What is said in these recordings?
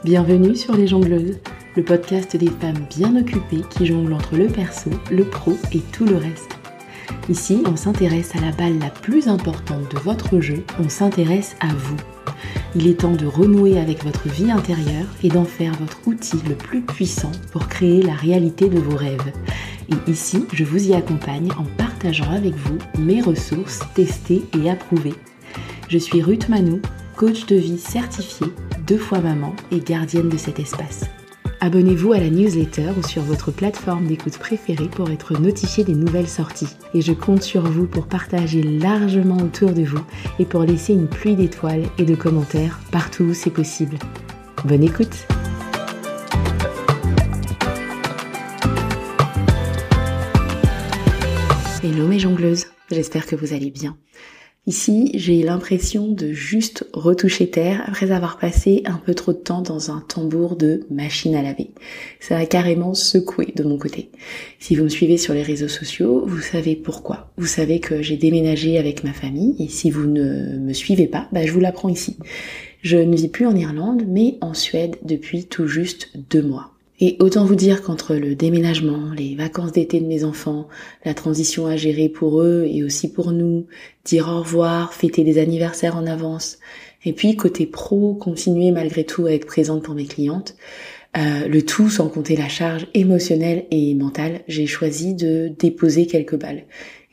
Bienvenue sur Les Jongleuses, le podcast des femmes bien occupées qui jonglent entre le perso, le pro et tout le reste. Ici, on s'intéresse à la balle la plus importante de votre jeu, on s'intéresse à vous. Il est temps de renouer avec votre vie intérieure et d'en faire votre outil le plus puissant pour créer la réalité de vos rêves. Et ici, je vous y accompagne en partageant avec vous mes ressources testées et approuvées. Je suis Ruth Manou, coach de vie certifiée, 2 fois maman et gardienne de cet espace. Abonnez-vous à la newsletter ou sur votre plateforme d'écoute préférée pour être notifié des nouvelles sorties. Et je compte sur vous pour partager largement autour de vous et pour laisser une pluie d'étoiles et de commentaires partout où c'est possible. Bonne écoute! Hello mes jongleuses, j'espère que vous allez bien. Ici, j'ai l'impression de juste retoucher terre après avoir passé un peu trop de temps dans un tambour de machine à laver. Ça a carrément secoué de mon côté. Si vous me suivez sur les réseaux sociaux, vous savez pourquoi. Vous savez que j'ai déménagé avec ma famille et si vous ne me suivez pas, je vous l'apprends ici. Je ne vis plus en Irlande, mais en Suède depuis tout juste 2 mois. Et autant vous dire qu'entre le déménagement, les vacances d'été de mes enfants, la transition à gérer pour eux et aussi pour nous, dire au revoir, fêter des anniversaires en avance, et puis côté pro, continuer malgré tout à être présente pour mes clientes, le tout sans compter la charge émotionnelle et mentale, j'ai choisi de déposer quelques balles.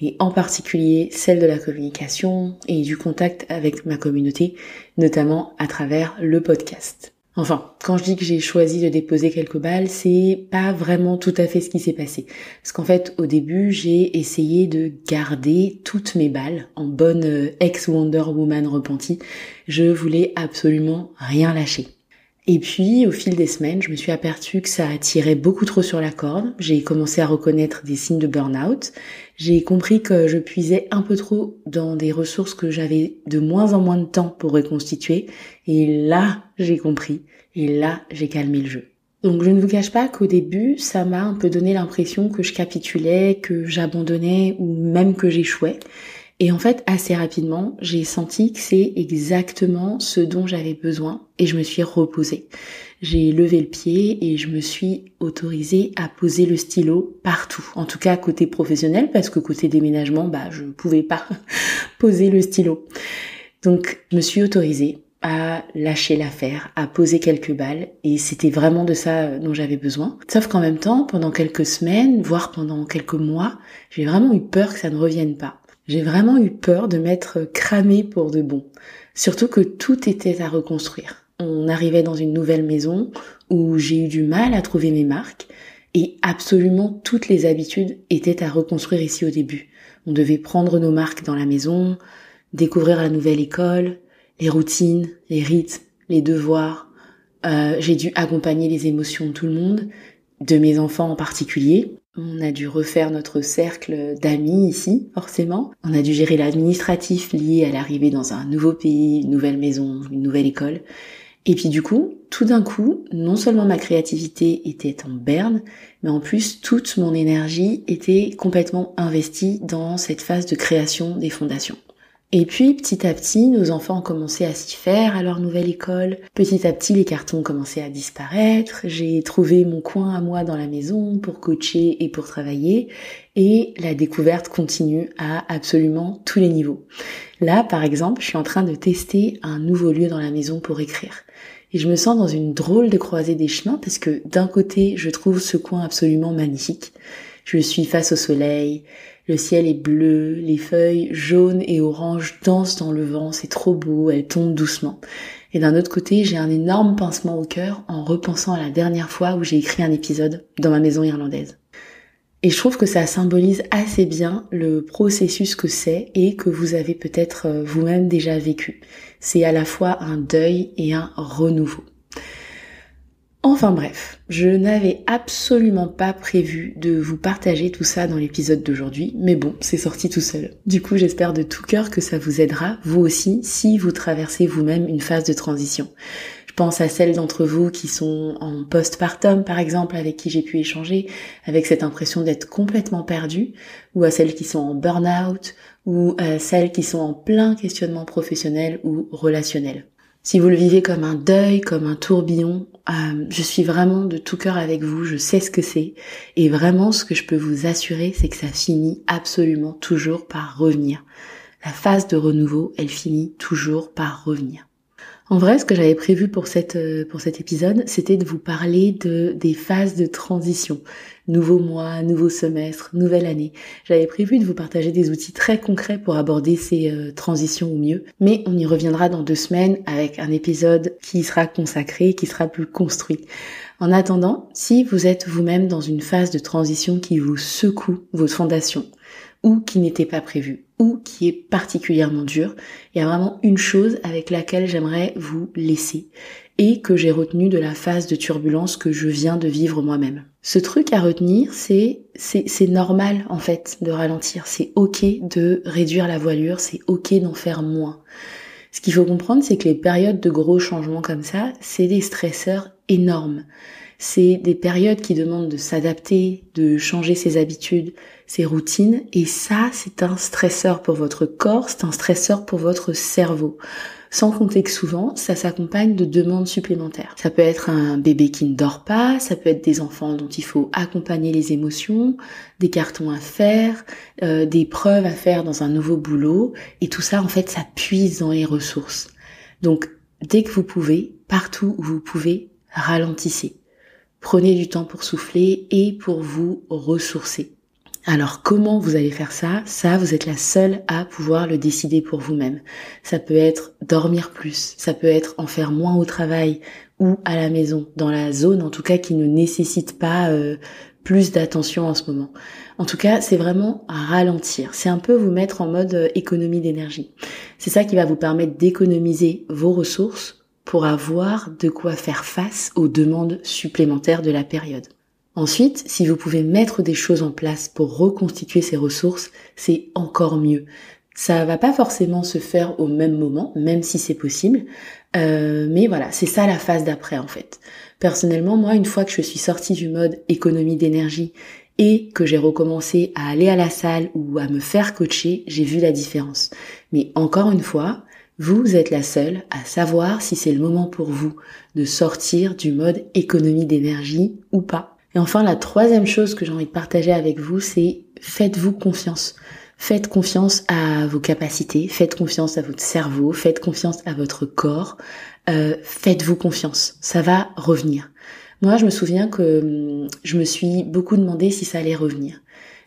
Et en particulier celle de la communication et du contact avec ma communauté, notamment à travers le podcast. Enfin, quand je dis que j'ai choisi de déposer quelques balles, c'est pas vraiment tout à fait ce qui s'est passé. Parce qu'en fait, au début, j'ai essayé de garder toutes mes balles en bonne ex-Wonder Woman repentie. Je voulais absolument rien lâcher. Et puis, au fil des semaines, je me suis aperçue que ça tirait beaucoup trop sur la corde. J'ai commencé à reconnaître des signes de burn-out. J'ai compris que je puisais un peu trop dans des ressources que j'avais de moins en moins de temps pour reconstituer. Et là, j'ai compris. Et là, j'ai calmé le jeu. Donc, je ne vous cache pas qu'au début, ça m'a un peu donné l'impression que je capitulais, que j'abandonnais ou même que j'échouais. Et en fait, assez rapidement, j'ai senti que c'est exactement ce dont j'avais besoin et je me suis reposée. J'ai levé le pied et je me suis autorisée à poser le stylo partout. En tout cas, côté professionnel, parce que côté déménagement, je pouvais pas poser le stylo. Donc, je me suis autorisée à lâcher l'affaire, à poser quelques balles et c'était vraiment de ça dont j'avais besoin. Sauf qu'en même temps, pendant quelques semaines, voire pendant quelques mois, j'ai vraiment eu peur que ça ne revienne pas. J'ai vraiment eu peur de m'être cramée pour de bon. Surtout que tout était à reconstruire. On arrivait dans une nouvelle maison où j'ai eu du mal à trouver mes marques et absolument toutes les habitudes étaient à reconstruire ici au début. On devait prendre nos marques dans la maison, découvrir la nouvelle école, les routines, les rythmes, les devoirs. J'ai dû accompagner les émotions de tout le monde, de mes enfants en particulier. On a dû refaire notre cercle d'amis ici, forcément. On a dû gérer l'administratif lié à l'arrivée dans un nouveau pays, une nouvelle maison, une nouvelle école. Et puis du coup, tout d'un coup, non seulement ma créativité était en berne, mais en plus toute mon énergie était complètement investie dans cette phase de création des fondations. Et puis, petit à petit, nos enfants ont commencé à s'y faire à leur nouvelle école. Petit à petit, les cartons ont commencé à disparaître. J'ai trouvé mon coin à moi dans la maison pour coacher et pour travailler. Et la découverte continue à absolument tous les niveaux. Là, par exemple, je suis en train de tester un nouveau lieu dans la maison pour écrire. Et je me sens dans une drôle de croisée des chemins parce que d'un côté, je trouve ce coin absolument magnifique. Je suis face au soleil. Le ciel est bleu, les feuilles jaunes et oranges dansent dans le vent, c'est trop beau, elles tombent doucement. Et d'un autre côté, j'ai un énorme pincement au cœur en repensant à la dernière fois où j'ai écrit un épisode dans ma maison irlandaise. Et je trouve que ça symbolise assez bien le processus que c'est et que vous avez peut-être vous-même déjà vécu. C'est à la fois un deuil et un renouveau. Enfin bref, je n'avais absolument pas prévu de vous partager tout ça dans l'épisode d'aujourd'hui, mais bon, c'est sorti tout seul. Du coup, j'espère de tout cœur que ça vous aidera, vous aussi, si vous traversez vous-même une phase de transition. Je pense à celles d'entre vous qui sont en postpartum, par exemple, avec qui j'ai pu échanger, avec cette impression d'être complètement perdues, ou à celles qui sont en burn-out, ou à celles qui sont en plein questionnement professionnel ou relationnel. Si vous le vivez comme un deuil, comme un tourbillon, je suis vraiment de tout cœur avec vous, je sais ce que c'est. Et vraiment, ce que je peux vous assurer, c'est que ça finit absolument toujours par revenir. La phase de renouveau, elle finit toujours par revenir. En vrai, ce que j'avais prévu pour cet épisode, c'était de vous parler des phases de transition. Nouveau mois, nouveau semestre, nouvelle année. J'avais prévu de vous partager des outils très concrets pour aborder ces transitions au mieux. Mais on y reviendra dans 2 semaines avec un épisode qui sera consacré, qui sera plus construit. En attendant, si vous êtes vous-même dans une phase de transition qui vous secoue votre fondation, ou qui n'était pas prévue, ou qui est particulièrement dure, il y a vraiment une chose avec laquelle j'aimerais vous laisser et que j'ai retenu de la phase de turbulence que je viens de vivre moi-même. Ce truc à retenir, c'est normal en fait de ralentir, c'est ok de réduire la voilure, c'est ok d'en faire moins. Ce qu'il faut comprendre, c'est que les périodes de gros changements comme ça, c'est des stresseurs énormes. C'est des périodes qui demandent de s'adapter, de changer ses habitudes, ses routines, et ça, c'est un stresseur pour votre corps, c'est un stresseur pour votre cerveau. Sans compter que souvent, ça s'accompagne de demandes supplémentaires. Ça peut être un bébé qui ne dort pas, ça peut être des enfants dont il faut accompagner les émotions, des cartons à faire, des preuves à faire dans un nouveau boulot, et tout ça, en fait, ça puise dans les ressources. Donc, dès que vous pouvez, partout où vous pouvez, ralentissez. Prenez du temps pour souffler et pour vous ressourcer. Alors comment vous allez faire ça ? Ça, vous êtes la seule à pouvoir le décider pour vous-même. Ça peut être dormir plus, ça peut être en faire moins au travail ou à la maison, dans la zone en tout cas qui ne nécessite pas plus d'attention en ce moment. En tout cas, c'est vraiment à ralentir. C'est un peu vous mettre en mode économie d'énergie. C'est ça qui va vous permettre d'économiser vos ressources pour avoir de quoi faire face aux demandes supplémentaires de la période. Ensuite, si vous pouvez mettre des choses en place pour reconstituer ces ressources, c'est encore mieux. Ça va pas forcément se faire au même moment, même si c'est possible, mais voilà, c'est ça la phase d'après en fait. Personnellement, moi, une fois que je suis sortie du mode économie d'énergie et que j'ai recommencé à aller à la salle ou à me faire coacher, j'ai vu la différence. Mais encore une fois, vous êtes la seule à savoir si c'est le moment pour vous de sortir du mode économie d'énergie ou pas. Et enfin, la troisième chose que j'ai envie de partager avec vous, c'est faites-vous confiance. Faites confiance à vos capacités, faites confiance à votre cerveau, faites confiance à votre corps, faites-vous confiance, ça va revenir. Moi, je me souviens que je me suis beaucoup demandé si ça allait revenir.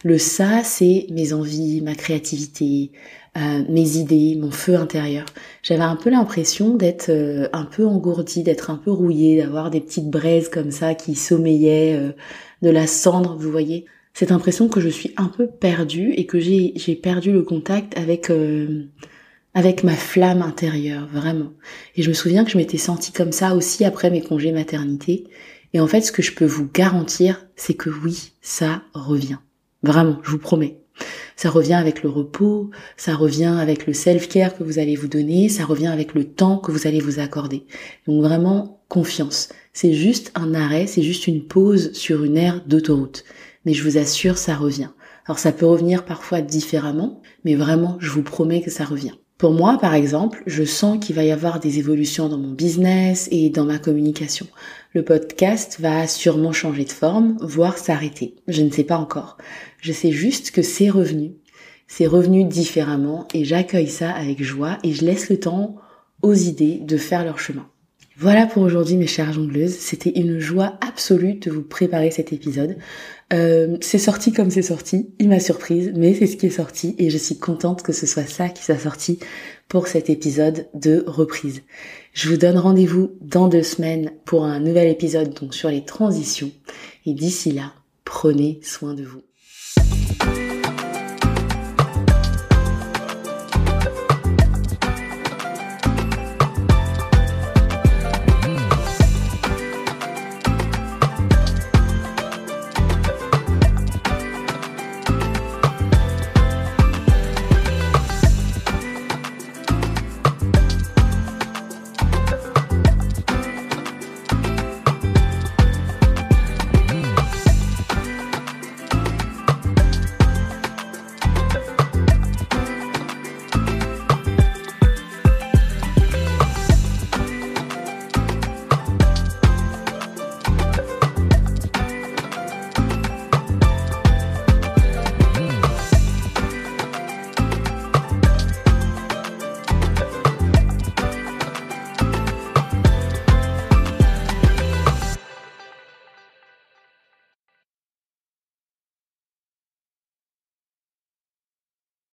Le ça, c'est mes envies, ma créativité, mes idées, mon feu intérieur. J'avais un peu l'impression d'être un peu engourdie, d'être un peu rouillée, d'avoir des petites braises comme ça qui sommeillaient, de la cendre, vous voyez. Cette impression que je suis un peu perdue et que j'ai perdu le contact avec ma flamme intérieure, vraiment. Et je me souviens que je m'étais sentie comme ça aussi après mes congés maternité. Et en fait, ce que je peux vous garantir, c'est que oui, ça revient. Vraiment, je vous promets. Ça revient avec le repos, ça revient avec le self-care que vous allez vous donner, ça revient avec le temps que vous allez vous accorder. Donc vraiment, confiance. C'est juste un arrêt, c'est juste une pause sur une aire d'autoroute. Mais je vous assure, ça revient. Alors ça peut revenir parfois différemment, mais vraiment, je vous promets que ça revient. Pour moi, par exemple, je sens qu'il va y avoir des évolutions dans mon business et dans ma communication. Le podcast va sûrement changer de forme, voire s'arrêter. Je ne sais pas encore. Je sais juste que c'est revenu. C'est revenu différemment et j'accueille ça avec joie et je laisse le temps aux idées de faire leur chemin. Voilà pour aujourd'hui mes chères jongleuses, c'était une joie absolue de vous préparer cet épisode. C'est sorti comme c'est sorti, il m'a surprise, mais c'est ce qui est sorti et je suis contente que ce soit ça qui soit sorti pour cet épisode de reprise. Je vous donne rendez-vous dans 2 semaines pour un nouvel épisode donc sur les transitions et d'ici là, prenez soin de vous.